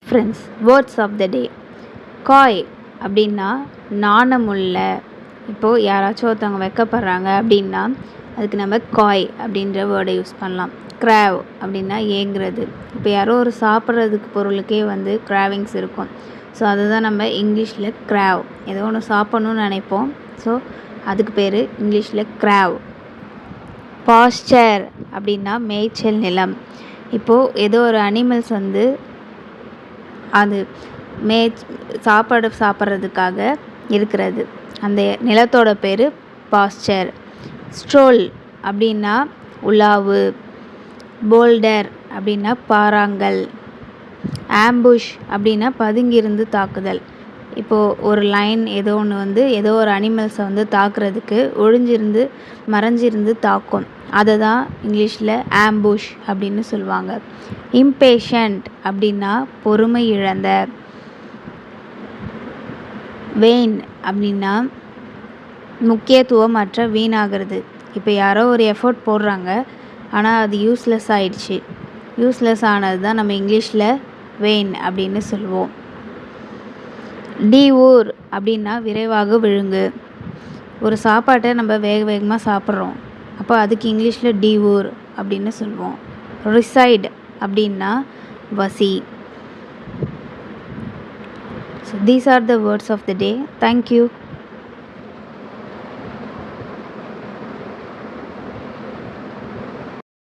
Friends, words of the டே. காய் அப்படின்னா நாணமுள்ள. இப்போது யாராச்சும் ஒருத்தவங்க வெக்கப்படுறாங்க அப்படின்னா அதுக்கு நம்ம காய் அப்படின்ற வேர்டை யூஸ் பண்ணலாம். கிராவ் அப்படின்னா ஏங்குறது. இப்போ யாரோ ஒரு சாப்பிட்றதுக்கு பொருளுக்கே வந்து கிராவிங்ஸ் இருக்கும். ஸோ அதுதான் நம்ம இங்கிலீஷில் கிராவ். ஏதோ ஒன்று சாப்பிட்ணுன்னு நினைப்போம். ஸோ அதுக்கு பேர் இங்கிலீஷில் கிராவ். பாஸ்டர் அப்படின்னா மேய்ச்சல் நிலம். இப்போது ஏதோ ஒரு அனிமல்ஸ் வந்து அது சாப்பாடு சாப்பிட்றதுக்காக இருக்கிறது. அந்த நிலத்தோட பேர் பாஸ்டர். ஸ்ட்ரோல் அப்படின்னா உலாவு. போல்டர் அப்படின்னா பாறாங்கல். ஆம்புஷ் அப்படின்னா பதுங்கியிருந்து தாக்குதல். இப்போது ஒரு லைன் ஏதோ ஒன்று வந்து ஏதோ ஒரு அனிமல்ஸை வந்து தாக்குறதுக்கு ஒழிஞ்சிருந்து மறைஞ்சிருந்து தாக்கும். அதை தான் இங்கிலீஷில் ஆம்புஷ் அப்படின்னு சொல்லுவாங்க. இம்பேஷண்ட் அப்படின்னா பொறுமை இழந்த. வெயின் அப்படின்னா முக்கியத்துவமற்ற, வீணாகிறது. இப்போ யாரோ ஒரு எஃபோர்ட் போடுறாங்க, ஆனால் அது யூஸ்லெஸ் ஆயிடுச்சு. யூஸ்லெஸ் ஆனது தான் நம்ம இங்கிலீஷில் வெயின் அப்படின்னு சொல்லுவோம். டீவூர் அப்படின்னா விரைவாக விழுங்கு. ஒரு சாப்பாட்டை நம்ம வேக வேகமாக சாப்பிட்றோம், அப்போ அதுக்கு இங்கிலீஷில் டீவூர் அப்படின்னு சொல்லுவோம். ரிசைட் அப்படின்னா வசி. So these are the words of the day. Thank you.